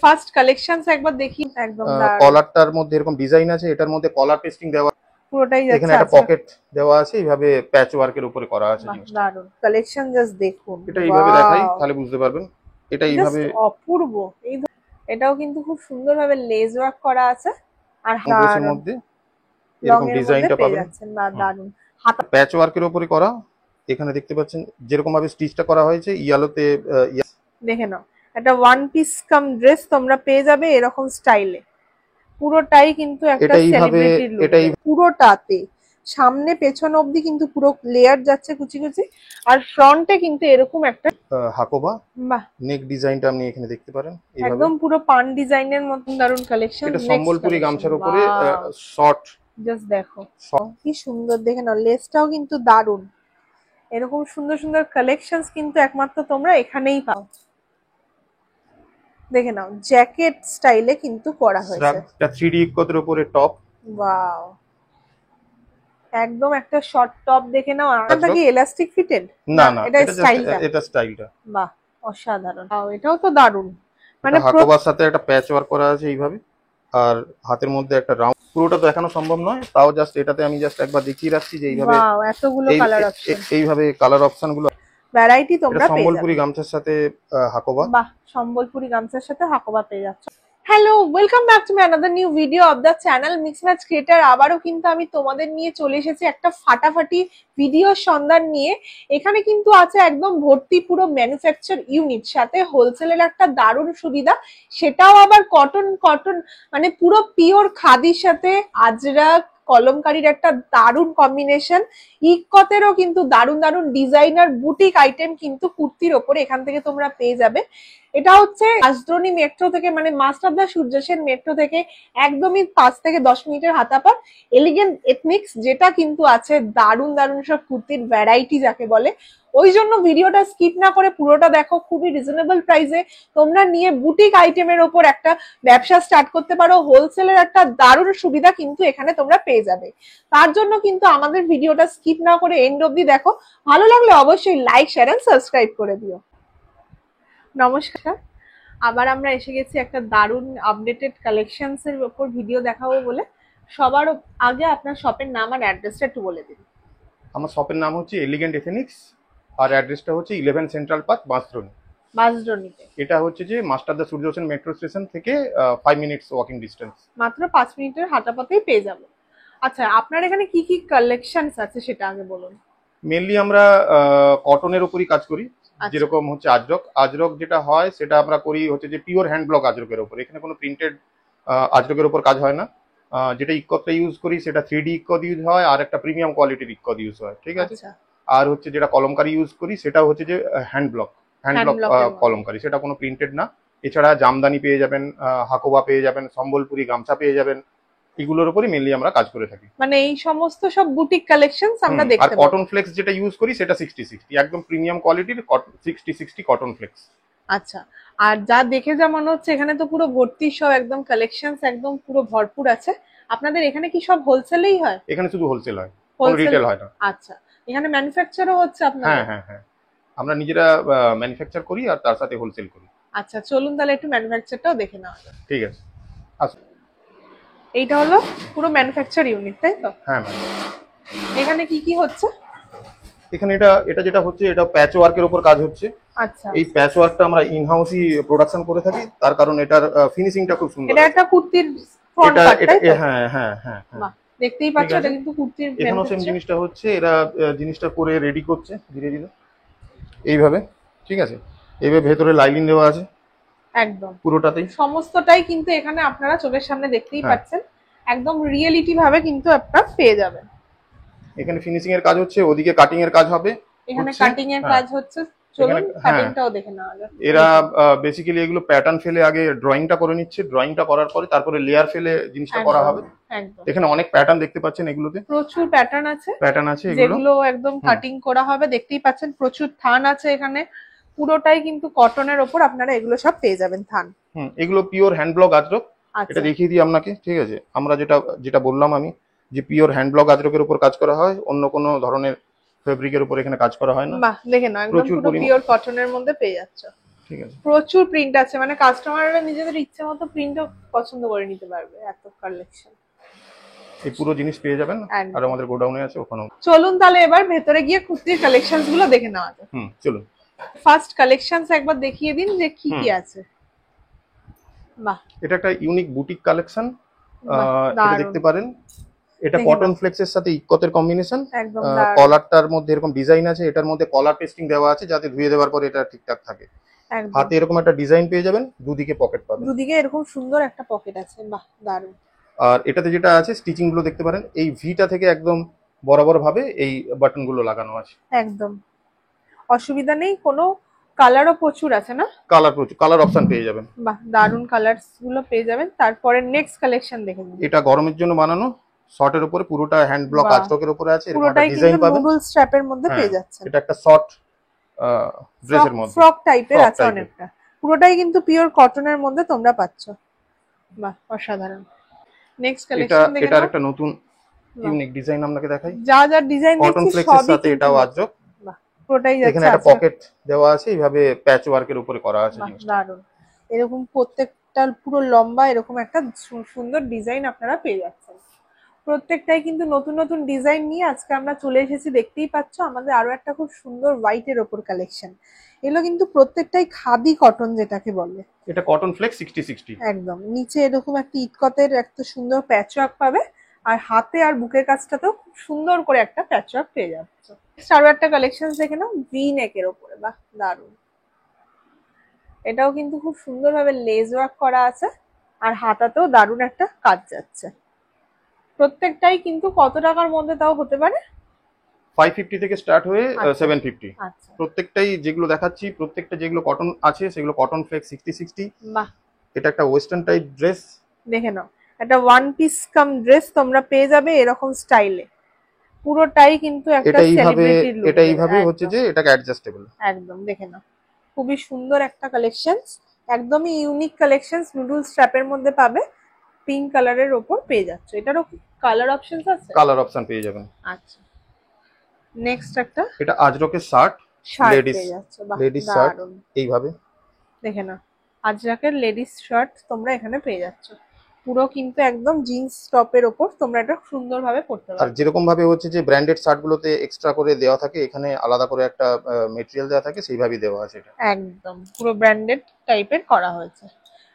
First collections একবার দেখি। একদম কলারটার মধ্যে এরকম ডিজাইন আছে, এটার মধ্যে কলার পেস্টিং দেওয়া, পুরোটাই যাচ্ছে। এখানে একটা পকেট দেওয়া আছে, এইভাবে প্যাচ ওয়ার্কের উপরে করা আছে জিনিসটা। দারুন কালেকশন, জাস্ট দেখুন। এটা এইভাবে দেখাই তাহলে বুঝতে পারবেন। এটা এইভাবে অপূর্ব। এটাও কিন্তু খুব সুন্দরভাবে লেস ওয়ার্ক করা আছে, আর ড্রেসের মধ্যে এরকম ডিজাইনটা পাবেন। দারুন প্যাচ ওয়ার্কের উপরে করা। এখানে দেখতে পাচ্ছেন যেরকম ভাবে স্টিচটা করা হয়েছে, ইয়েলোতে দেখে নাও। একটা ওয়ান পিস কাম ড্রেস তোমরা পেয়ে যাবে এরকম স্টাইলে। পুরোটাই কিন্তু একটা সেলিব্রিটির লুক, পুরোটাতে সামনে পেছন অবধি কিন্তু পুরো লেয়ার যাচ্ছে কুচি কুচি, আর ফ্রন্টে কিন্তু এরকম একটা হাকোবা নেক ডিজাইনটা আপনি এখানে দেখতে পারেন, একদম পুরো পান ডিজাইনের মতন দারুন কালেকশন। এটা সম্বলপুরি গামছার উপরে শর্ট, জাস্ট দেখো কি সুন্দর, দেখে নাও লেসটাও কিন্তু দারুন। এরকম সুন্দর সুন্দর কালেকশনস কিন্তু একমাত্র তোমরা এখানেই পাও। দেখে নাও জ্যাকেট স্টাইলে কিন্তু করা হয়েছে, এটা 3D ইকোতের উপরে টপ। ওয়াও, একদম একটা শর্ট টপ। দেখে নাও, এটা কি ইলাস্টিক ফিটেড? না না, এটা স্টাইলটা, এটা স্টাইলটা বাহ অসাধারণ। এটাও তো দারুন, মানে হাকোবার সাথে একটা প্যাচ ওয়ার্ক করা আছে এইভাবে, আর হাতের মধ্যে একটা রাউন্ড। পুরোটা তো দেখানো সম্ভব নয়, তাও জাস্ট এটাতে আমি জাস্ট একবার দেখিয়ে রাখছি যে এইভাবে এতগুলো কালার অপশন, এইভাবে কালার অপশন গুলো ভ্যারাইটি তোমরা পেয়ে যাবে। সম্বলপুরি গামছার সাথে হাকোবা, বাহ, সম্বলপুরি গামছার সাথে হাকোবা পেয়ে যাচ্ছ। Hello, welcome back to my another new video of the channel mix match creator. আবারও কিন্তু আমি তোমাদের নিয়ে চলে এসেছি একটা ফাটাফাটি ভিডিওর সন্ধান নিয়ে। এখানে কিন্তু আছে একদম ভর্তি পুরো ম্যানুফ্যাকচার ইউনিট, সাথে হোলসেলের একটা দারুণ সুবিধা, সেটাও আবার কটন কটন, মানে পুরো পিওর খাদির সাথে আজরাক কলমকারীর একটা দারুণ কম্বিনেশন। ইকতেরও কিন্তু দারুণ দারুণ ডিজাইনার বুটিক আইটেম কিন্তু কুর্তির ওপরে এখান থেকে তোমরা পেয়ে যাবে। এটা হচ্ছে রাজধানী মেট্রো থেকে, মানে মাস্টার দা সূর্য সেন মেট্রো থেকে একদমই 5 থেকে 10 মিনিটের হাতাপথ এলিগেন্ট এথনিক্স, যেটা কিন্তু আছে দারুণ দারুণ সব কুর্তির ভ্যারাইটি যাকে বলে। ওই জন্য ভিডিওটা স্কিপ না করে পুরোটা দেখো। খুবই রিজনেবল প্রাইসে তোমরা নিয়ে বুটিক আইটেমের ওপর একটা ব্যবসা স্টার্ট করতে পারো। হোলসেলের একটা দারুণ সুবিধা কিন্তু এখানে তোমরা পেয়ে যাবে। তার জন্য কিন্তু আমাদের ভিডিওটা স্কিপ না করে এন্ড অবধি দেখো। ভালো লাগলে অবশ্যই লাইক, শেয়ার এন্ড সাবস্ক্রাইব করে দিও। নমস্কার, আবার আমরা এসে গেছি একটা দারুণ আপডেটেড কালেকশনস এর উপর ভিডিও দেখাবো বলে। সবার আগে আপনার শপের নাম আর অ্যাড্রেসটা একটু বলে দিন। আমার শপের নাম হচ্ছে এলিগেন্ট এথনিক্স, আর অ্যাড্রেসটা হচ্ছে 11 সেন্ট্রাল পার্ক, বাঁশদ্রোণীতে। এটা হচ্ছে যে মাস্টার দা সূর্য সেন মেট্রো স্টেশন থেকে 5 মিনিটস ওয়াকিং ডিস্টেন্স, মাত্র 5 মিনিটের হাঁটা পথেই পেয়ে যাবো। আচ্ছা, আপনার এখানে কি কি কালেকশনস আছে সেটা আগে বলুন। মেইনলি আমরা কটনের উপরই কাজ করি, যেরকম হচ্ছে আজরক যেটা হয় সেটা আমরা করি হচ্ছে যে পিওর হ্যান্ড ব্লক আজরকের উপর। এখানে কোনো প্রিন্টেড আজরকের উপর কাজ হয় না। যেটা ইক্কতটা ইউজ করি সেটা 3D ইক্কত ইউজ হয়, আর একটা প্রিমিয়াম কোয়ালিটির ইক্কত ইউজ হয়, ঠিক আছে। আর হচ্ছে যেটা কলমকারি ইউজ করি সেটা হচ্ছে যে হ্যান্ড ব্লক কলমকারি, সেটা কোনো প্রিন্টেড না। এছাড়া জামদানি পেয়ে যাবেন, হাকোবা পেয়ে যাবেন, সম্বলপুরি গামছা পেয়ে যাবেন, এগুলোর উপরই মেইনলি আমরা কাজ করে থাকি। মানে এই সমস্ত সব বুটিক কালেকশনস আমরা দেখতে পাবো। আর কটন ফ্লেক্স যেটা ইউজ করি সেটা 60-60, একদম প্রিমিয়াম কোয়ালিটির 60-60 কটন ফ্লেক্স। আচ্ছা, আর যা দেখে যা মনে হচ্ছে এখানে তো পুরো ভর্তি সব একদম কালেকশনস একদম পুরো ভরপুর আছে। আপনাদের এখানে কি সব হোলসেলেই হয়? এখানে শুধু হোলসেল হয়, কোনো রিটেল হয় না। আচ্ছা, এখানে ম্যানুফ্যাকচারও হচ্ছে আপনাদের? হ্যাঁ হ্যাঁ হ্যাঁ, আমরা নিজেরা ম্যানুফ্যাকচার করি আর তার সাথে হোলসেল করি। আচ্ছা, চলুন তাহলে একটু ম্যানুফ্যাকচারটাও দেখে নেওয়া যাক। ঠিক আছে, আসুন। এইটা হলো পুরো ম্যানুফ্যাকচার ইউনিট, তাই তো? হ্যাঁ ম্যাম। এখানে কি কি হচ্ছে? এখানে এটা যেটা হচ্ছে এটা প্যাচ ওয়ার্কের উপর কাজ হচ্ছে। আচ্ছা, এই প্যাচ ওয়ার্কটা আমরা ইন হাউসই প্রোডাকশন করে থাকি, তার কারণ এটার ফিনিশিংটা খুব সুন্দর। এটা একটা কুর্তির ফ্রন্ট পার্ট, তাই তো? হ্যাঁ হ্যাঁ হ্যাঁ, দেখতেই পাচ্ছ এটা কিন্তু কুর্তির। এখানেও সেম জিনিসটা হচ্ছে, এরা জিনিসটা করে রেডি করছে ধীরে ধীরে এইভাবে, ঠিক আছে। এইভাবে ভেতরে লাইনিং দেওয়া আছে একদম পুরোটাতেই, সমস্তটাই কিন্তু এখানে আপনারা চোখের সামনে দেখতেই পাচ্ছেন। একদম রিয়েলিটি ভাবে কিন্তু আপনারা পেয়ে যাবেন। এখানে ফিনিশিং এর কাজ হচ্ছে, ওদিকে কাটিং এর কাজ হবে। এখানে কাটিং এর কাজ হচ্ছে, চলুন কাটিংটাও দেখে নেওয়া যাক। এরা বেসিক্যালি এগুলো প্যাটার্ন ফেলে আগে ড্রয়িংটা করে নিচ্ছে, ড্রয়িংটা করার পরে তারপরে লেয়ার ফেলে জিনিসটা করা হবে। একদম, এখানে অনেক প্যাটার্ন দেখতে পাচ্ছেন, এগুলোতে প্রচুর প্যাটার্ন আছে যেগুলো একদম কাটিং করা হবে। দেখতেই পাচ্ছেন প্রচুর থান আছে এখানে। পুরোটাই কিন্তু কটনের ওপর আপনারা এগুলো সব পেয়ে যাবেন থান। এগুলো পিওর হ্যান্ড ব্লক আজরক। এটা দেখিয়ে দিই আপনাকে, ঠিক আছে। আমরা যেটা বললাম আমি, যে পিওর হ্যান্ড ব্লক আজরকের উপর কাজ করা হয়, অন্য কোনো ধরনের ফেব্রিকের উপর এখানে কাজ করা হয় না। বাহ, দেখে নাও একদম পুরো পিওর কটনের মধ্যে পেয়ে যাচ্ছে। ঠিক আছে। প্রচুর প্রিন্ট আছে, মানে কাস্টমাররা নিজেদের ইচ্ছে মতো প্রিন্টও পছন্দ করে নিতে পারবে, এত কালেকশন। এই পুরো জিনিস পেয়ে যাবেন, আর আমাদের গোডাউনে আছে ওখানেও। চলুন তাহলে এবার ভেতরে গিয়ে কুর্তির কালেকশনস গুলো দেখে নেওয়া যাক। চলুন। ফার্স্ট কালেকশনস একবার দেখিয়ে দিন যে কি কি আছে। বাহ, এটা একটা ইউনিক বুটিক কালেকশন, এটা দারুণ। দেখতে পারেন। এটা দেখে কটন নাও। ফ্লেক্সের সাথে ইকতের কম্বিনেশন। একদম দারুণ। কলারটার মধ্যে এরকম ডিজাইন আছে, এটার মধ্যে কলার পেস্টিং দেওয়া আছে যাতে ধুয়ে দেওয়ার পর এটা ঠিকঠাক থাকে। একদম। হাতে এরকম একটা ডিজাইন পেয়ে যাবেন, দুদিকে পকেট পাবেন। দুদিকে এরকম সুন্দর একটা পকেট আছে, বাহ দারুণ। আর এটাতে যেটা আছে স্টিচিং গুলো দেখতে পারেন, এই ভিটা থেকে একদম বরাবর ভাবে এই বাটন গুলো লাগানো আছে। একদম অসুবিধা নেই কোনো। কালারও প্রচুর আছে না? কালার প্রচুর, কালার অপশন পেয়ে যাবেন। বাহ, দারুণ কালারস গুলো পেয়ে যাবেন। তারপরে নেক্সট কালেকশন দেখে নিন। এটা গরমের জন্য বানানো, শর্টের উপরে পুরোটা হ্যান্ড ব্লক বাহ। আজরকের উপরে আছে, এরকম একটা পুরোটাই ডিজাইন কিন্তু পাবেন। নুডল স্ট্র্যাপের মধ্যে হ্যাঁ, পেয়ে যাচ্ছেন। এটা একটা শর্ট ড্রেসের মধ্যে, ফ্রক টাইপের ফ্রক আছে টাইপের। অনেকটা। পুরোটাই কিন্তু পিওর কটনের মধ্যে তোমরা পাচ্ছ। বাহ, অসাধারণ। নেক্সট এটা কালেকশন দেখে এটার নাও। একটা নতুন ইউনিক ডিজাইন আপনাকে দেখাই। যা যা ডিজাইন কটন দেখছি ফ্লেক্সের সবই সাথে কিন্তু এটাও নতুন। আজরক। বাহ, পুরোটাই এখানে যাচ্ছে একটা আজরক। পকেট দেওয়া আছে, এইভাবে প্যাচ ওয়ার্কের উপরে করা আছে বাহ, জিনিসটা। দারুণ। এরকম প্রত্যেকটা পুরো লম্বা এরকম একটা সুন্দর ডিজাইন আপনারা পেয়ে যাচ্ছেন। প্রত্যেকটাই কিন্তু নতুন নতুন ডিজাইন নিয়ে আজকে আমরা চলে এসেছি, দেখতেই পাচ্ছ। আমাদের আরো একটা খুব সুন্দর হোয়াইটের ওপর কালেকশন। এগুলো কিন্তু প্রত্যেকটাই খাদি কটন যেটাকে বলে। এটা কটন ফ্লেক্স 60-60। একদম নিচে এরকম একটা ইটকতের একটা সুন্দর প্যাচওয়ার্ক পাবে, আর হাতে আর বুকের কাছটাতেও খুব সুন্দর করে একটা প্যাচওয়ার্ক পেয়ে যাচ্ছে। আরো একটা কালেকশন দেখে নাও, ভি নেকের ওপরে। বাহ, দারুণ। এটাও কিন্তু খুব সুন্দরভাবে লেজ ওয়ার্ক করা আছে, আর হাতাতেও দারুণ একটা কাজ যাচ্ছে। প্রত্যেকটাই কিন্তু কত টাকার মধ্যে তাও হতে পারে? 550 থেকে স্টার্ট হয়ে আচ্ছা। 750। আচ্ছা, প্রত্যেকটাই যেগুলো দেখাচ্ছি, প্রত্যেকটা যেগুলো কটন আছে সেগুলো কটন ফ্লেক্স 60-60। বাহ, এটা একটা ওয়েস্টার্ন টাইপ ড্রেস। দেখে নাও। একটা ওয়ান পিস কাম ড্রেস তোমরা পেয়ে যাবে এরকম স্টাইলে। পুরোটাই কিন্তু একটা এটা এইভাবে, সেলিব্রিটি লুক। এটা এইভাবে হচ্ছে যে এটাকে অ্যাডজাস্টেবল। একদম দেখে নাও, খুবই সুন্দর একটা কালেকশনস। একদমই ইউনিক কালেকশনস, নুডল স্ট্র্যাপের মধ্যে পাবে। পিঙ্ক কালারের ওপর পেয়ে যাচ্ছে। এটারও কালার অপশনস আছে। কালার অপশন পেয়ে যাবেন। আচ্ছা, নেক্সট একটা এটা আজরকের শার্ট, শার্ট লেডিস, পেয়ে যাচ্ছে। বাহ, লেডিস শার্ট দারুণ। এইভাবে। দেখে নাও, আজরাকের লেডিস শার্ট তোমরা এখানে পেয়ে যাচ্ছ। পুরো কিন্তু একদম জিন্স টপের ওপর তোমরা এটা সুন্দরভাবে পরতে আর পারবে। যেরকম ভাবে হচ্ছে যে ব্র্যান্ডেড শার্ট গুলোতে এক্সট্রা করে দেওয়া থাকে, এখানে আলাদা করে একটা মেটেরিয়াল দেওয়া থাকে, সেইভাবেই দেওয়া আছে এটা। একদম পুরো ব্র্যান্ডেড টাইপের করা হয়েছে।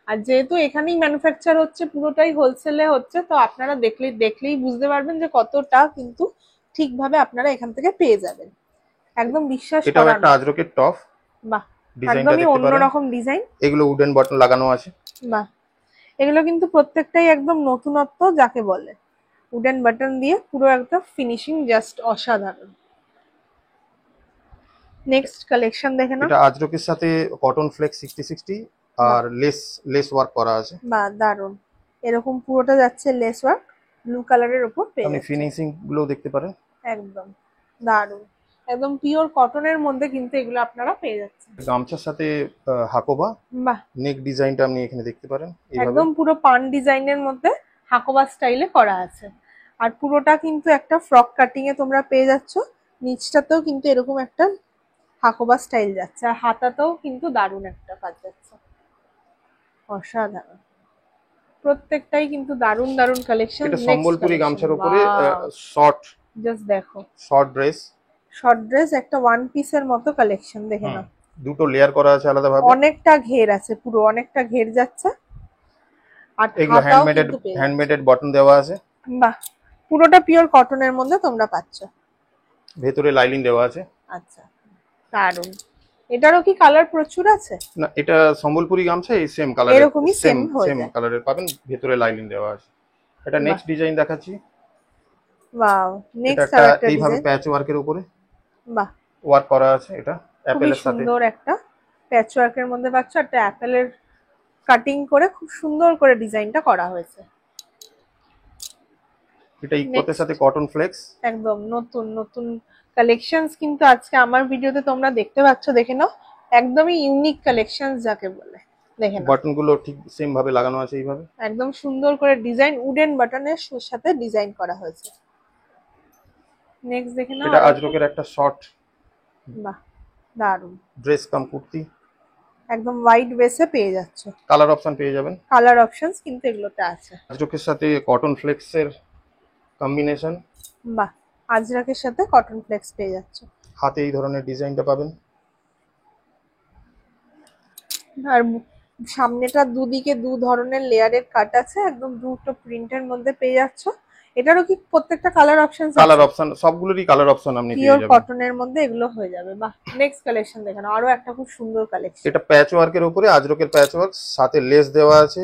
আর যেহেতু এখানেই ম্যানুফ্যাকচার হচ্ছে, পুরোটাই হোলসেলে হচ্ছে, তো আপনারা দেখলেই বুঝতে পারবেন যে কতটা কিন্তু ঠিকভাবে আপনারা এখান থেকে পেয়ে যাবেন। একদম বিশ্বাস এটাও করার একটা মতো। আজরকের টপ। বাহ, ডিজাইনটা একদমই দেখতে পারেন, অন্যরকম ডিজাইন। এগুলো উডেন বাটন লাগানো আছে। বাহ, এগুলো কিন্তু প্রত্যেকটাই একদম নতুনত্ব যাকে বলে। উডেন বাটন দিয়ে পুরো একটা ফিনিশিং জাস্ট অসাধারণ। নেক্সট কালেকশন দেখে নাও। এটা আজরকের সাথে কটন ফ্লেক্স 60-60 আর লেস লেস ওয়ার্ক করা আছে। বাহ, দারুণ। এরকম পুরোটা যাচ্ছে লেস ওয়ার্ক, ব্লু কালারের উপর পেয়ে আপনি যাচ্ছে। ফিনিশিং গুলো দেখতে পারেন। একদম দারুণ। একদম পিওর কটনের মধ্যে কিন্তু এগুলো আপনারা পেয়ে যাচ্ছেন। গামছার সাথে হাকোবা বাহ, নেক ডিজাইনটা আপনি এখানে দেখতে পারেন এইভাবে। একদম পুরো পান ডিজাইনের মধ্যে হাকোবা স্টাইলে করা আছে। আর পুরোটা কিন্তু একটা ফ্রক কাটিং এ তোমরা পেয়ে যাচ্ছ। নিচটাতেও কিন্তু এরকম একটা হাকোবা স্টাইল যাচ্ছে, আর হাতাতেও কিন্তু দারুণ একটা কাজ যাচ্ছে। অসাধারণ। প্রত্যেকটাই কিন্তু দারুণ দারুণ কালেকশন। এটা সম্বলপুরি গামছার উপরে শর্ট, জাস্ট দেখো, শর্ট ড্রেস। শর্ট ড্রেস একটা ওয়ান পিসের মতো কালেকশন দেখে নাও। দুটো লেয়ার করা আছে আলাদাভাবে। অনেকটা ঘের আছে, পুরো অনেকটা ঘের যাচ্ছে। আর এগুলো হাতাও কিন্তু পেয়ে যাচ্ছে। হ্যান্ডমেডেড বটন দেওয়া আছে। বাহ, পুরোটা পিওর কটনের মধ্যে তোমরা পাচ্ছ। ভেতরে লাইনিং দেওয়া আছে। আচ্ছা, দারুণ। এটারও কি কালার প্রচুর আছে? না, এটা সম্বলপুরি গামছা, এই সেম কালারের, এরকমই সেম হয়ে সেম যায়। কালারের পাবেন, ভেতরে লাইনিং দেওয়া আছে। এটা নেক্সট ডিজাইন দেখাচ্ছি। ওয়াও, এটা নেক্সট একটা আরেকটা এইভাবে ডিজাইন। প্যাচ ওয়ার্কের উপরে বাহ, ওয়ার্ক করা আছে। এটা খুবই অ্যাপেলের সাথে সুন্দর একটা প্যাচ ওয়ার্কের মধ্যে পাচ্ছ। একটা অ্যাপেলের কাটিং করে খুব সুন্দর করে ডিজাইনটা করা হয়েছে। এটা ইকোতের সাথে কটন ফ্লেক্স। একদম নতুন নতুন কালেকশনস কিন্তু আজকে আমার ভিডিওতে তোমরা দেখতে পাচ্ছ। দেখে নাও, একদমই ইউনিক কালেকশনস যাকে বলে। দেখে নাও, বাটন গুলো ঠিক সেম ভাবে লাগানো আছে এইভাবে। একদম সুন্দর করে ডিজাইন, উডেন বাটনের সাথে ডিজাইন করা হয়েছে। নেক্সট দেখে নাও। এটা আজরকের একটা শর্ট বাহ, দারুণ। ড্রেস কাম কুর্তি। একদম হোয়াইট বেসে পেয়ে যাচ্ছ। কালার অপশন পেয়ে যাবেন। কালার অপশনস কিন্তু এগুলোতে আছে। আজরকের সাথে কটন ফ্লেক্সের কম্বিনেশন। বাহ, আজরাকের সাথে কটন ফ্লেক্স পেয়ে যাচ্ছ। হাতে এই ধরনের ডিজাইনটা পাবেন। আর সামনেটা দুদিকে দু ধরনের লেয়ারের কাট আছে, একদম দুটো প্রিন্টের মধ্যে পেয়ে যাচ্ছ। এটারও কি প্রত্যেকটা কালার অপশন আছে? কালার অপশন সবগুলোরই কালার অপশন আপনি পেয়ে পিওর যাবেন। কটনের মধ্যে এগুলো হয়ে যাবে। বাহ, নেক্সট কালেকশন দেখেন, আরো একটা খুব সুন্দর কালেকশন। এটা প্যাচ ওয়ার্কের উপরে আজরকের প্যাচ ওয়ার্ক, সাথে লেস দেওয়া আছে,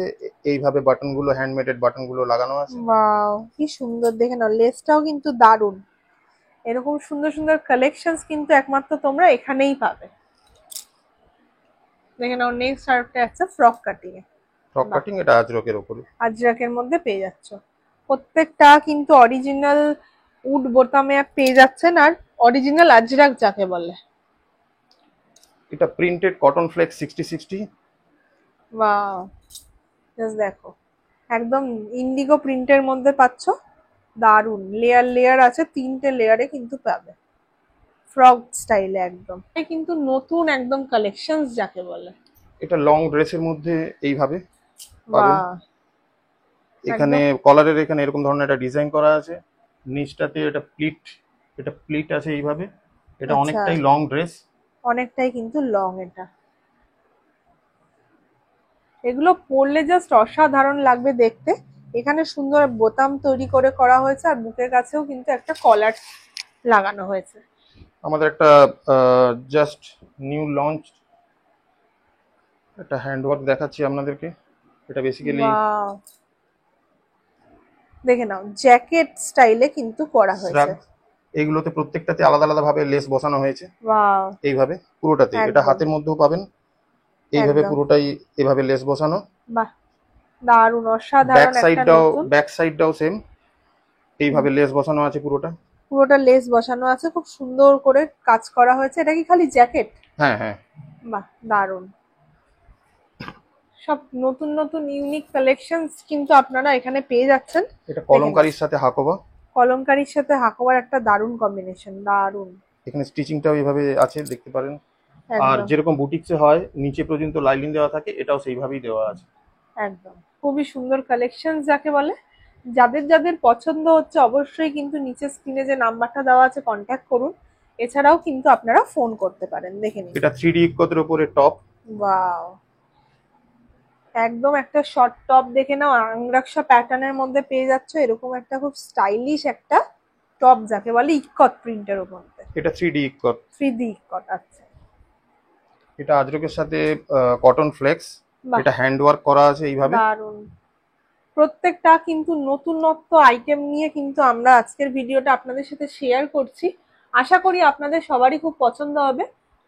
এইভাবে বাটনগুলো হ্যান্ডমেডেড বাটনগুলো লাগানো আছে। ওয়াও, কি সুন্দর দেখে নাও, লেসটাও কিন্তু দারুণ। এরকম সুন্দর সুন্দর কালেকশনস কিন্তু একমাত্র তোমরা এখানেই পাবে। দেখে নাও, নেক্সট আরেকটা আছে ফ্রক কাটিং এ। ফ্রক কাটিং, এটা আজরকের উপরে। আজরাকের মধ্যে পেয়ে যাচ্ছ। প্রত্যেকটা কিন্তু অরিজিনাল উড বোতামে পেয়ে যাচ্ছেন, আর অরিজিনাল আজরাক যাকে বলে। এটা printed cotton flex 60/60। Wow, just দেখো, একদম ইন্ডিগো প্রিন্টের মধ্যে পাচ্ছ। দারুন, লেয়ার লেয়ার আছে, 3টে লেয়ারে কিন্তু পাবে, ফ্রক স্টাইলে একদম। এটা কিন্তু নতুন একদম কালেকশনস যাকে বলে। এটা লং ড্রেসের মধ্যে এইভাবে পাবেন। বাহ, এখানে কলারের এখানে এরকম ধরনের একটা ডিজাইন করা আছে, নিচটাতে এটা প্লিট আছে এইভাবে। এটা আচ্ছা। অনেকটাই লং ড্রেস, অনেকটাই কিন্তু লং। এটা এগুলো পরলে জাস্ট অসাধারণ লাগবে দেখতে। এখানে সুন্দর বোতাম তৈরি করে করা হয়েছে, আর বুকের কাছেও কিন্তু একটা কলার লাগানো হয়েছে। আমাদের একটা জাস্ট নিউ লঞ্চ একটা হ্যান্ডওয়ার্ক দেখাচ্ছি আপনাদেরকে। এটা বেসিক্যালি ওয়াও, দেখে নাও, জ্যাকেট স্টাইলে কিন্তু করা হয়েছে। এইগুলোতে প্রত্যেকটাতে আলাদা আলাদা ভাবে লেস বসানো হয়েছে। ওয়াও, এইভাবে পুরোটাতে। এটা একদম। হাতের মধ্যেও পাবেন, এইভাবে একদম। পুরোটাই এভাবে লেস বসানো। বাহ, দারুণ, অসাধারণ একটা নতুন। ব্যাক সাইডটাও সেম, এইভাবে লেস বসানো আছে পুরোটা। পুরোটা লেস বসানো আছে, খুব সুন্দর করে কাজ করা হয়েছে। এটা কি খালি জ্যাকেট? হ্যাঁ হ্যাঁ। বাহ, দারুণ। সব নতুন নতুন ইউনিক কালেকশনস কিন্তু আপনারা এখানে পেয়ে যাচ্ছেন। এটা কলমকারীর সাথে হাকোবা। কলমকারীর সাথে হাকোবার একটা দারুণ কম্বিনেশন, দারুণ। এখানে স্টিচিংটাও এইভাবে আছে, দেখতে পারেন। আর একদম যেরকম বুটিক্সে হয় নিচে পর্যন্ত লাইনিং দেওয়া থাকে, এটাও সেইভাবেই দেওয়া আছে। একদম, খুবই সুন্দর কালেকশন যাকে বলে। যাদের যাদের পছন্দ হচ্ছে অবশ্যই কিন্তু নিচে স্ক্রিনে যে নাম্বারটা দেওয়া আছে কন্ট্যাক্ট করুন। এছাড়াও কিন্তু আপনারা ফোন করতে পারেন। দেখে নিন, এটা 3D ইক্কতের উপরে টপ। ওয়াও, একদম একটা শর্ট টপ দেখে নাও, আংরাক্সা প্যাটার্নের মধ্যে পেয়ে যাচ্ছ। এরকম একটা খুব স্টাইলিশ একটা টপ যাকে বলে, ইক্কত প্রিন্টের উপর। এটা 3D ইক্কত। 3D ইক্কত আছে। এটা আজরকের সাথে কটন ফ্লেক্স। বাহ, এটা হ্যান্ড ওয়ার্ক করা আছে এইভাবে। দারুণ। প্রত্যেকটা কিন্তু নতুনত্ব আইটেম নিয়ে কিন্তু আমরা আজকের ভিডিওটা আপনাদের সাথে শেয়ার করছি। আশা করি আপনাদের সবারই খুব পছন্দ হবে।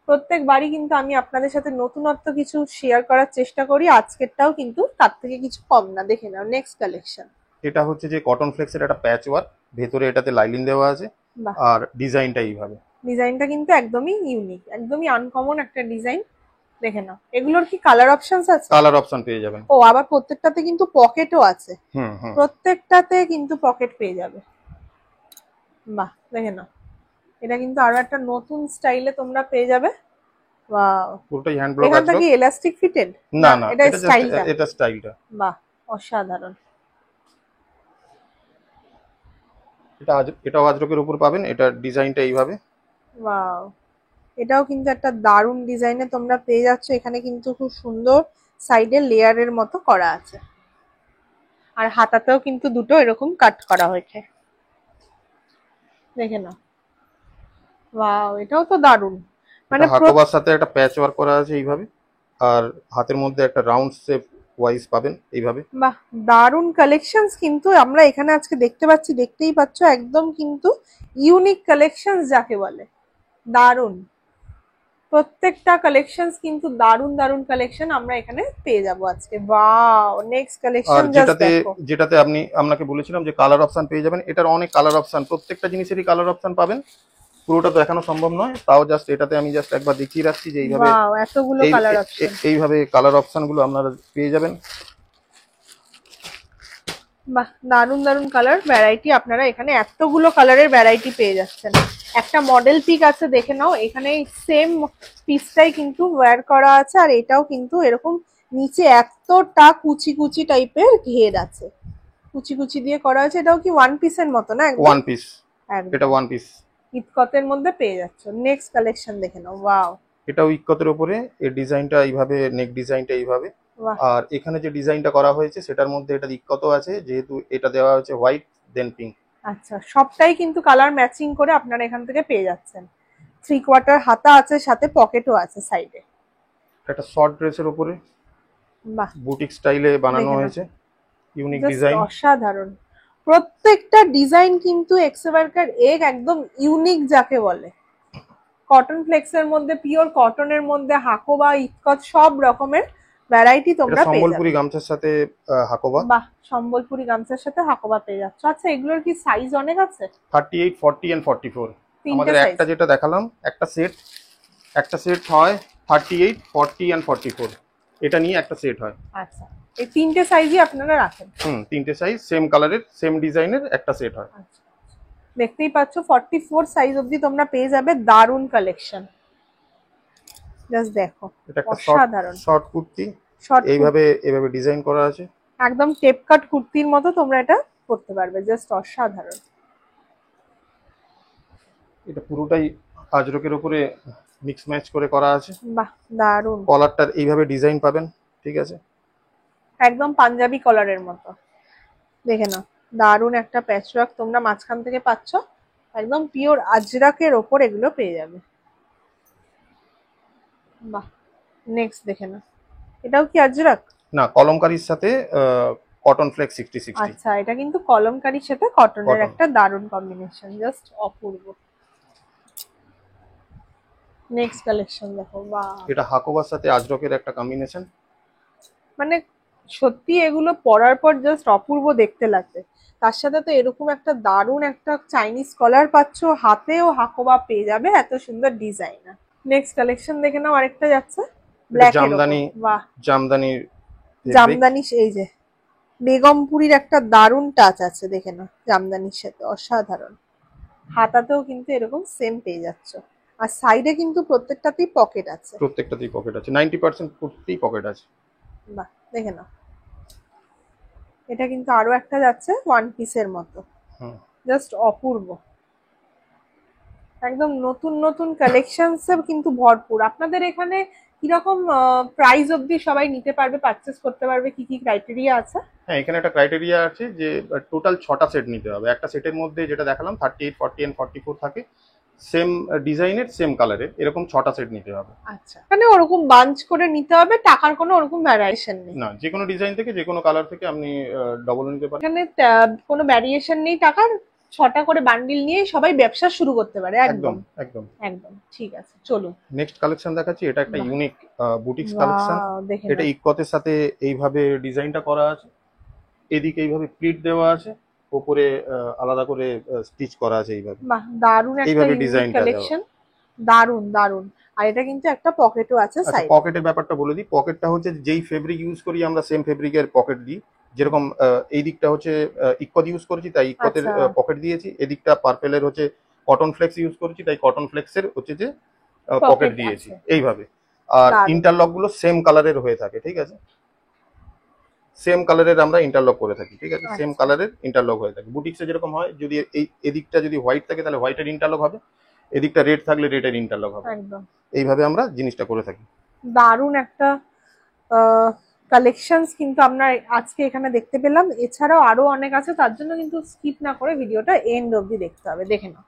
প্রত্যেকবারই কিন্তু আমি আপনাদের সাথে নতুনত্ব কিছু শেয়ার করার চেষ্টা করি, আজকেরটাও কিন্তু তার থেকে কিছু কম না। দেখে নাও, নেক্সট কালেকশন। এটা হচ্ছে যে কটন ফ্লেক্সের একটা প্যাচ ওয়ার্ক, ভেতরে এটাতে লাইলিন দেওয়া আছে। বাহ, আর ডিজাইনটা এইভাবে। ডিজাইনটা কিন্তু একদমই ইউনিক, একদমই আনকমন একটা ডিজাইন। দেখে নাও, এগুলোর কি কালার অপশনস আছে? কালার অপশন পেয়ে যাবেন। ও, আবার প্রত্যেকটাতে কিন্তু পকেটও আছে। হুম হুম। প্রত্যেকটাতে কিন্তু পকেট পেয়ে যাবে। বাহ, দেখে নাও, এটা কিন্তু আরো একটা নতুন স্টাইলে তোমরা পেয়ে যাবে। ওয়াও, পুরোটাই হ্যান্ড ব্লক এখানটা আছে। কি এলাস্টিক ফিটেড? না না, এটা স্টাইলটা। এটা স্টাইলটা। বাহ, অসাধারণ। এটাও আজরকের উপর পাবেন। এটা ডিজাইনটা এইভাবে। ওয়াও, এটাও কিন্তু একটা দারুণ ডিজাইনে তোমরা পেয়ে যাচ্ছ। এখানে কিন্তু খুব সুন্দর সাইডে লেয়ারের মতো করা আছে, আর হাতাতেও কিন্তু দুটো এরকম কাট করা হয়েছে। দেখে নাও, ওয়াও, এটাও তো দারুণ। মানে হাকোবার সাথে একটা প্যাচ ওয়ার্ক করা আছে এইভাবে, আর হাতের মধ্যে একটা রাউন্ড শেপ ওয়াইজ পাবেন এইভাবে। বাহ, দারুণ কালেকশনস কিন্তু আমরা এখানে আজকে দেখতে পাচ্ছি। দেখতেই পাচ্ছ, একদম কিন্তু ইউনিক কালেকশনস যাকে বলে, দারুণ। প্রত্যেকটা কালেকশনস কিন্তু দারুণ দারুণ কালেকশন আমরা এখানে পেয়ে যাব আজকে। ওয়াও, নেক্সট আর কালেকশন জাস্ট দেখো। যেটাতে আপনাকে বলেছিলাম যে কালার অপশন পেয়ে যাবেন, এটার অনেক কালার অপশন, প্রত্যেকটা জিনিসেরই কালার অপশন পাবেন। পুরোটা তো দেখানো সম্ভব নয়, তাও জাস্ট এটাতে আমি জাস্ট একবার দেখিয়ে রাখছি যে এইভাবে। ওয়াও, এতগুলো কালার অপশন। এইভাবে কালার অপশন গুলো আপনারা পেয়ে যাবেন। বাহ, দারুণ দারুণ কালার ভ্যারাইটি, আপনারা এখানে এতগুলো কালারের ভ্যারাইটি পেয়ে যাচ্ছেন। একটা মডেল পিক আছে, দেখে নাও। এখানে সেম পিসটাই কিন্তু ওয়্যার করা আছে, আর এটাও কিন্তু এরকম নিচে এতটা কুচি কুচি টাইপের ঘের আছে, কুচি কুচি দিয়ে করা আছে। এটাও কি ওয়ান পিসের মতো না? একদম ওয়ান পিস, একদম এটা ওয়ান পিস। ইতকতের মধ্যে পেয়ে যাচ্ছ। নেক্সট কালেকশন দেখে নাও। ওয়াও, এটাও ইক্কতের উপরে, এর ডিজাইনটা এইভাবে, নেক ডিজাইনটা এইভাবে। বাহ, আর এখানে যে ডিজাইনটা করা হয়েছে সেটার মধ্যে এটা ইক্কত আছে, যেহেতু এটা দেওয়া হয়েছে হোয়াইট দেন পিঙ্ক। আচ্ছা, সবটাই কিন্তু কালার ম্যাচিং করে আপনারা এখান থেকে পেয়ে যাচ্ছেন। 3/4 হাতা আছে, সাথে পকেটও আছে সাইডে। একটা শর্ট ড্রেসের উপরে বাহ, বুটিক স্টাইলে বানানো দেখে নাও। হয়েছে, ইউনিক জাস্ট ডিজাইন। অসাধারণ। প্রত্যেকটা ডিজাইন কিন্তু এক্সেভারকার এক একদম ইউনিক যাকে বলে। কটন ফ্লেক্সের মধ্যে, পিওর কটনের মধ্যে হাকোবা, ইতকত সব রকমের ভ্যারাইটি এটা তোমরা পেয়ে সম্বলপুরি যাবে। গামছার সাথে হাকোবা। বাহ, সম্বলপুরি গামছার সাথে হাকোবা পেয়ে যাচ্ছ। আচ্ছা, এগুলোর কি সাইজ অনেক আছে? 38, 40 এন্ড 44। তিনটে আমাদের সাইজ। একটা যেটা দেখালাম, একটা সেট হয় 38, 40 এন্ড 44। এটা নিয়ে একটা সেট হয়। আচ্ছা, এই তিনটে সাইজই আপনারা রাখেন? তিনটে সাইজ, সেম কালারের, সেম ডিজাইনের একটা সেট হয়। আচ্ছা, দেখতেই পাচ্ছ 44 সাইজ অবধি তোমরা পেয়ে যাবে। দারুন কালেকশন, জাস্ট দেখো, এটা একটা অসাধারণ। শর্ট কুর্তি, শর্ট এইভাবে ডিজাইন করা আছে। একদম টেপ কাট কুর্তির মতো তোমরা এটা করতে পারবে, জাস্ট অসাধারণ। এটা পুরোটাই আজরকের উপরে মিক্স ম্যাচ করে করা আছে। বাহ, দারুন। কলারটার এইভাবে ডিজাইন পাবেন, ঠিক আছে, একদম পাঞ্জাবি কলারের মতো। দেখে নাও, দারুন একটা প্যাচওয়ার্ক তোমরা মাঝখান থেকে পাচ্ছ। একদম পিওর আজরাকের ওপর এগুলো পেয়ে যাবে। বাহ, নেক্সট দেখে নাও। এটাও কি আজরাক? না, কলমকারীর সাথে কটন ফ্লেক্স 60-60। আচ্ছা, এটা কিন্তু কলমকারীর সাথে কটনের কটন। একটা দারুন কম্বিনেশন, জাস্ট অপূর্ব। নেক্সট কালেকশন দেখো। বাহ, এটা হাকোবার সাথে আজরকের একটা কম্বিনেশন। মানে সত্যি এগুলো পরার পর জাস্ট অপূর্ব দেখতে লাগবে। তার সাথে তো এরকম একটা দারুন একটা চাইনিজ কলার পাচ্ছ, হাতেও হাকোবা পেয়ে যাবে, এত সুন্দর ডিজাইন। নেক্সট কালেকশন দেখে নাও, আরেকটা যাচ্ছে ব্ল্যাক এর উপর। জামদানি, বাহ, জামদানি জামদানি, এই যে বেগমপুরীর একটা দারুন টাচ আছে, দেখে নাও জামদানির সাথে, অসাধারণ। হাতাতেও কিন্তু এরকম সেম পেয়ে যাচ্ছ, আর সাইডে কিন্তু প্রত্যেকটাতেই পকেট আছে। প্রত্যেকটাতেই পকেট আছে, 90% কুর্তিতেই পকেট আছে। বাহ, দেখে নাও। এটা কিন্তু আরো একটা যাচ্ছে ওয়ান পিসের মতো, জাস্ট অপূর্ব। একদম নতুন নতুন কালেকশনস কিন্তু ভরপুর। আপনাদের এখানে কিরকম প্রাইস অবধি সবাই নিতে পারবে, পারচেস করতে পারবে? কি কি ক্রাইটেরিয়া আছে? হ্যাঁ, এখানে একটা ক্রাইটেরিয়া আছে যে টোটাল 6টা সেট নিতে হবে। একটা সেটের মধ্যে যেটা দেখালাম 38, 40 এন্ড 44 থাকে, সেম ডিজাইনের, সেম কালারের, এরকম 6টা সেট নিতে হবে। আচ্ছা, মানে ওরকম বাঞ্চ করে নিতে হবে, টাকার কোনো ওরকম ভ্যারিয়েশন নেই? না, যে কোনো ডিজাইন থেকে, যে কোনো কালার থেকে আপনি ডবল নিতে পারেন। এখানে কোনো ভ্যারিয়েশন নেই টাকার, 6টা করে বান্ডিল নিয়ে সবাই ব্যবসা শুরু করতে পারে। একদম একদম। একদম ঠিক আছে, চলুন নেক্সট কালেকশন দেখাচ্ছি। এটা একটা বাহ। Unique boutiques collection. ওয়াও, দেখে এটা নাও। ইকতের সাথে এইভাবে ডিজাইনটা করা আছে, এদিকে এইভাবে প্লিট দেওয়া আছে, উপরে আলাদা করে স্টিচ করা আছে এইভাবে। বাহ, দারুন একটা এইভাবে ইউনিক ডিজাইনটা দেওয়া। কালেকশন, দারুন দারুন। আর এটা কিন্তু একটা পকেটও আছে আচ্ছা, সাইড। পকেটের ব্যাপারটা বলে দিই। পকেটটা হচ্ছে যেই ফেব্রিক ইউজ করি আমরা, সেম ফেব্রিকের পকেট দিই। যেরকম এই দিকটা হচ্ছে ইকত ইউজ করেছি, তাই ইকতের আচ্ছা। পকেট দিয়েছি। এদিকটা পার্পেলের হচ্ছে কটন ফ্লেক্স ইউজ করেছি, তাই কটন ফ্লেক্সের হচ্ছে যে পকেট পকেট দিয়েছি আছে। এইভাবে। আর দারুণ। ইন্টারলক গুলো সেম কালারের হয়ে থাকে, ঠিক আছে, সেম কালারের আমরা ইন্টারলক করে থাকি, ঠিক আছে, সেম আচ্ছা। কালারের ইন্টারলক হয়ে থাকে। বুটিক্সে যেরকম হয়, যদি এই এদিকটা যদি হোয়াইট থাকে তাহলে হোয়াইটের ইন্টারলক হবে, এদিকটা রেড থাকলে রেডের ইন্টারলক হবে। একদম এইভাবে আমরা জিনিসটা করে থাকি। দারুন একটা কালেকশনস কিন্তু আমরা আজকে এখানে দেখতে পেলাম। এছাড়াও আরো অনেক আছে, তার জন্য কিন্তু স্কিপ না করে ভিডিওটা এন্ড অবধি দেখতে হবে। দেখে নাও,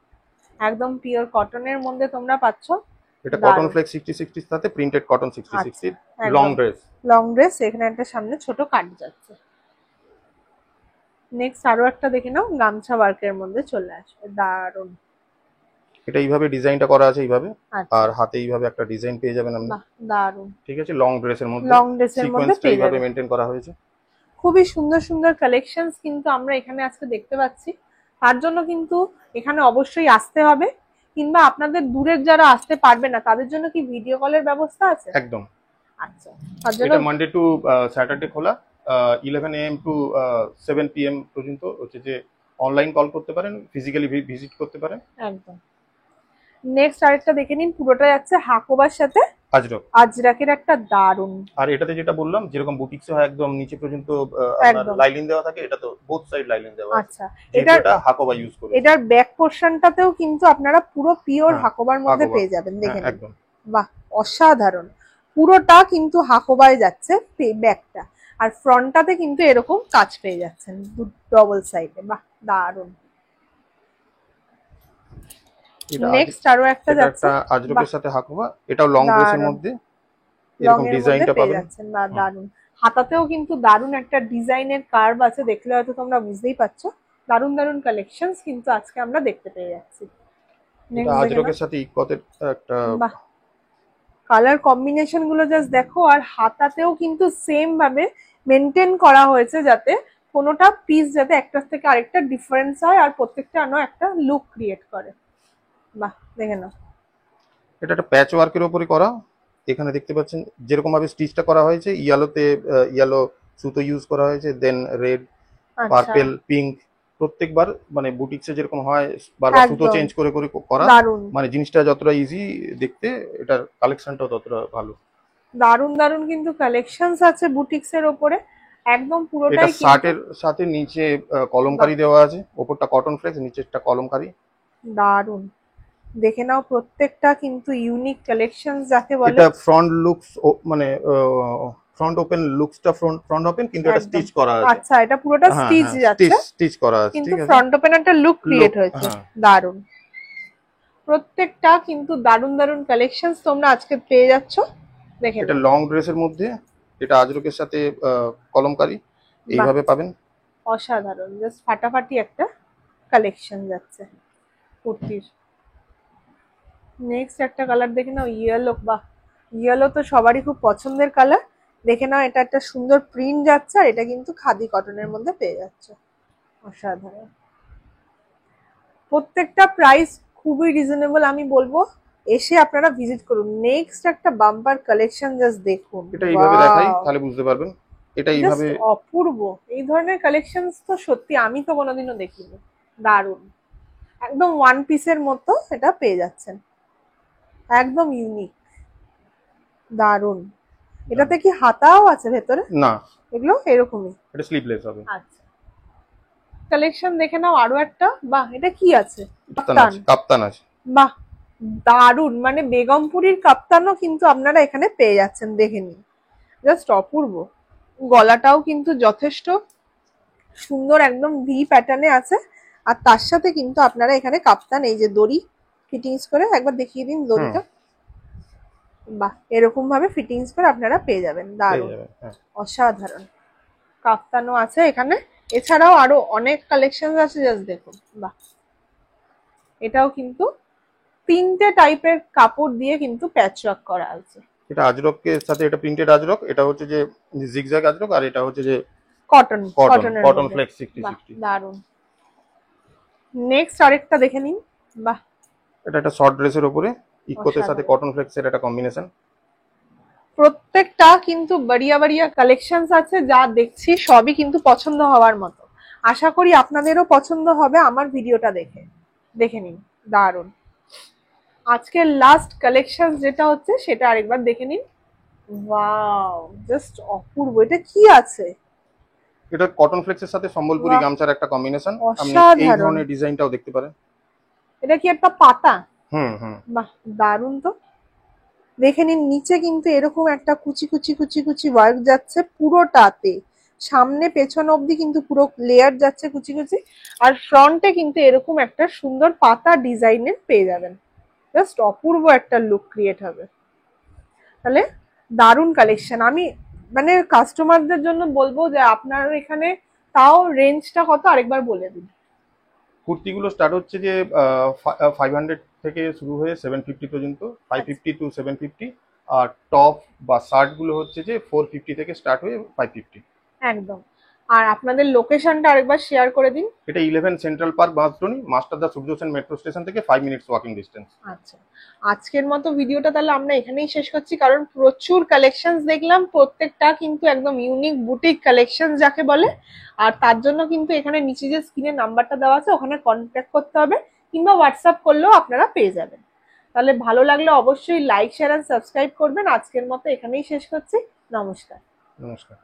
একদম পিওর কটনের মধ্যে তোমরা পাচ্ছ। এটা কটন ফ্লেক্স 60-60 সাথে printed cotton 60-60 long dress. Long dress, এখানে একটা সামনে ছোট কাট যাচ্ছে। নেক্সট আরো একটা দেখে নাও, গামছা ওয়ার্কের মধ্যে চলে আসবে, দারুন। এটা এইভাবে ডিজাইনটা করা আছে এইভাবে, আচ্ছা। আর হাতে এইভাবে একটা ডিজাইন পেয়ে যাবেন আপনি। বাহ, দারুন। ঠিক আছে, লং ড্রেসের মধ্যে, লং ড্রেসের মধ্যে সিকোয়েন্সটা পেয়ে এইভাবে যাবেন। মেইনটেইন করা হয়েছে। খুবই সুন্দর সুন্দর কালেকশনস কিন্তু আমরা এখানে আজকে দেখতে পাচ্ছি। তার জন্য কিন্তু এখানে অবশ্যই আসতে হবে, কিংবা আপনাদের দূরের যারা আসতে পারবে না তাদের জন্য কি ভিডিও কলের ব্যবস্থা আছে? একদম। আচ্ছা, তার জন্য এটা মানডে টু স্যাটারডে খোলা, 11 AM টু 7 PM পর্যন্ত হচ্ছে যে অনলাইন কল করতে পারেন, ফিজিক্যালি ভিজিট করতে পারেন। একদম নেক্সট আরেকটা দেখে নিন, পুরোটা যাচ্ছে হাকোবার সাথে আজরক। আজরাকের একটা দারুন। আর এটাতে যেটা বললাম যেরকম বুটিক্সে হয় একদম নিচে পর্যন্ত আপনার একদম লাইলিন দেওয়া থাকে, এটা তো বোথ সাইড লাইলিন দেওয়া আছে, আচ্ছা, যেহেতু এটার এটা হাকোবা ইউজ করে। এটার ব্যাক পোর্শনটাতেও কিন্তু আপনারা পুরো পিওর হ্যাঁ, হাকোবার মধ্যে হাকোবা। পেয়ে যাবেন, দেখে হ্যাঁ, নিন। একদম। বাহ, অসাধারণ। পুরোটা কিন্তু হাকোবায় যাচ্ছে ব্যাকটা, আর ফ্রন্টটাতে কিন্তু এরকম কাজ পেয়ে যাচ্ছেন ডবল সাইডে। বাহ, দারুন। নেক্সট আরো একটা এটা যাচ্ছে, একটা আজরকের সাথে হাকোবা, এটাও লং ড্রেসের দারুন, মধ্যে লং এরকম এর মধ্যে ডিজাইনটা পেয়ে পাবেন। যাচ্ছেন। বা দারুন, হাতাতেও কিন্তু দারুন একটা ডিজাইনের কার্ভ আছে, দেখলে হয়তো তোমরা বুঝতেই পারছো। দারুন দারুন কালেকশনস কিন্তু আজকে আমরা দেখতে পেয়ে যাচ্ছি। এটা নেক্সট দেখে নাও। আজরকের সাথে ইকতের একটা। বাহ, কালার কম্বিনেশন গুলো জাস্ট দেখো, আর হাতাতেও কিন্তু সেম ভাবে মেনটেন করা হয়েছে, যাতে কোনোটা পিস যাতে একটার থেকে আরেকটা ডিফারেন্স হয়, আর প্রত্যেকটা আনো একটা লুক ক্রিয়েট করে। বাহ, দেখে নাও। এটা একটা প্যাচ ওয়ার্কের উপরে করা, এখানে দেখতে পাচ্ছেন যেরকম ভাবে স্টিচটা করা হয়েছে, ইয়েলোতে ইয়েলো সুতো ইউজ করা হয়েছে, দেন রেড, আচ্ছা, পার্পেল, পিঙ্ক, প্রত্যেকবার মানে বুটিক্সে যেরকম হয় বারবার সুতো একদম চেঞ্জ করে করে করা, দারুন। মানে জিনিসটা যতটা ইজি দেখতে, এটার কালেকশনটাও ততটা ভালো। দারুন দারুন কিন্তু কালেকশনস আছে বুটিক্স এর ওপরে, একদম এটা পুরোটাই কিন্তু। শার্টের সাথে নিচে বাহ, কলমকারি দেওয়া আছে, ওপরটা কটন ফ্লেক্স, নিচেরটা কলমকারি। দারুন। দেখে নাও, প্রত্যেকটা কিন্তু ইউনিক কালেকশনস যাকে বলে। এটা ফ্রন্ট লুকস, মানে ফ্রন্ট ওপেন লুকসটা ফ্রন্ট ফ্রন্ট ওপেন, কিন্তু এটা একদম, স্টিচ করা আছে। আচ্ছা, এটা পুরোটা হ্যাঁ, স্টিচ হ্যাঁ, যাচ্ছে, স্টিচ স্টিচ করা আছে, কিন্তু ঠিক আছে। ফ্রন্ট ওপেন একটা লুক লুক, ক্রিয়েট হয়েছে। হ্যাঁ। দারুন, প্রত্যেকটা কিন্তু দারুন দারুন কালেকশনস তোমরা আজকে পেয়ে যাচ্ছ, দেখে এটা নাও। লং ড্রেসের মধ্যে, এটা আজরকের সাথে কলমকারি বাহ, এইভাবে পাবেন। অসাধারণ, জাস্ট ফাটাফাটি একটা কালেকশন যাচ্ছে কুর্তির। নেক্সট একটা কালার দেখে নাও, ইয়েলো। বাহ, ইয়েলো তো সবারই খুব পছন্দের কালার। দেখে নাও, এটা একটা সুন্দর প্রিন্ট যাচ্ছে, আর এটা কিন্তু খাদি কটনের মধ্যে পেয়ে যাচ্ছে। অসাধারণ, প্রত্যেকটা প্রাইস খুবই রিজনেবল, আমি বলবো এসে আপনারা ভিজিট করুন। নেক্সট একটা বাম্পার কালেকশন জাস্ট দেখুন, এটা এইভাবে দেখাই ওয়াও, তাহলে বুঝতে পারবেন, এটা জাস্ট এইভাবে। অপূর্ব। এই ধরনের কালেকশনস তো সত্যি আমি তো কোনোদিনও দেখিনি। দারুন, একদম ওয়ান পিসের মতো এটা পেয়ে যাচ্ছেন, একদম ইউনিক, দারুন। এটাতে কি হাতাও আছে ভেতরে? না, এগুলো এরকমই। এটা স্লিভলেস হবে। আচ্ছা, কালেকশন দেখে নাও আরো একটা। বাহ, এটা কি আছে? কাপ্তান কাপ্তান। আছে, কাপ্তান আছে। বাহ, দারুন, মানে বেগমপুরীর কাপ্তানও কিন্তু আপনারা এখানে পেয়ে যাচ্ছেন, দেখে নিন, জাস্ট অপূর্ব। গলাটাও কিন্তু যথেষ্ট সুন্দর, একদম ভি প্যাটার্নে আছে, আর তার সাথে কিন্তু আপনারা এখানে কাপ্তান, এই যে দড়ি ফিটিংস করে, একবার দেখিয়ে দিন হুম, দড়িটা। বাহ, এরকম ভাবে ফিটিংস করে আপনারা পেয়ে যাবেন, পেয়ে দারুন, যাবেন, হ্যাঁ। অসাধারণ। কাপ্তানও আছে এখানে, এছাড়াও আরো অনেক কালেকশন আছে, জাস্ট দেখুন। বাহ, এটাও কিন্তু তিনটে টাইপের কাপড় দিয়ে কিন্তু প্যাচওয়ার্ক করা আছে। এটা আজরকের সাথে, এটা প্রিন্টেড আজরক, এটা হচ্ছে যে জিগজ্যাগ আজরক, আর এটা হচ্ছে যে কটন, কটন কটনের কটন মধ্যে। ফ্লেক্স 60 বাহ, 60। দারুন। নেক্সট আরেকটা দেখে নিন। বাহ, এটা একটা শর্ট ড্রেসের উপরে ইকোতের সাথে অসাধারণ। কটন ফ্লেক্সের একটা কম্বিনেশন। প্রত্যেকটা কিন্তু বাড়িয়া বাড়িয়া কালেকশনস আছে, যা দেখছি সবই কিন্তু পছন্দ হওয়ার মতো। আশা করি আপনাদেরও পছন্দ হবে আমার ভিডিওটা দেখে। দেখে নিন, দারুন। আজকের লাস্ট কালেকশন যেটা হচ্ছে সেটা আরেকবার দেখে নিন। ওয়াও, জাস্ট অপূর্ব। এটা কি আছে? এটা কটন ফ্লেক্সের সাথে সম্বলপুরি বাহ, গামছার একটা কম্বিনেশন, আপনি এই অসাধারণ। ধরনের ডিজাইনটাও দেখতে পারেন। এটা কি একটা পাতা? হুম, হুম। বাহ, দারুন তো। দেখে নিন, নিচে কিন্তু এরকম একটা কুচি কুচি কুচি কুচি ওয়ার্ক যাচ্ছে পুরোটাতে, সামনে পেছন অবধি কিন্তু পুরো লেয়ার যাচ্ছে কুচি কুচি, আর ফ্রন্টে কিন্তু এরকম একটা সুন্দর পাতা ডিজাইনের পেয়ে যাবেন, জাস্ট অপূর্ব একটা লুক ক্রিয়েট হবে। তাহলে দারুন কালেকশন। আমি মানে কাস্টমারদের জন্য বলবো যে আপনার এখানে তাও রেঞ্জটা কত আরেকবার বলে দিন। কুর্তিগুলো স্টার্ট হচ্ছে যে 500 থেকে শুরু হয়ে 750 পর্যন্ত, 550 টু 750। আর টপ বা শার্ট গুলো হচ্ছে যে 450 থেকে স্টার্ট হয়ে 550। একদম। আর আপনাদের লোকেশনটা আরেকবার শেয়ার করে দিন। এটা 11 সেন্ট্রাল পার্ক, বাঁশদ্রোণী, মাস্টারদা সূর্য সেন মেট্রো স্টেশন থেকে 5 মিনিটস ওয়াকিং ডিস্টেন্স। আচ্ছা, আজকের মতো ভিডিওটা তাহলে আমরা এখানেই শেষ করছি, কারণ প্রচুর কালেকশনস দেখলাম, প্রত্যেকটা কিন্তু একদম ইউনিক বুটিক কালেকশন যাকে বলে। আর তার জন্য কিন্তু এখানে নিচে যে স্ক্রিনে নাম্বারটা দেওয়া আছে ওখানে কন্ট্যাক্ট করতে হবে, কিংবা হোয়াটসঅ্যাপ করলেও আপনারা পেয়ে যাবেন। তাহলে ভালো লাগলে অবশ্যই লাইক শেয়ার এন্ড সাবস্ক্রাইব করবেন। আজকের মতো এখানেই শেষ করছি। নমস্কার। নমস্কার।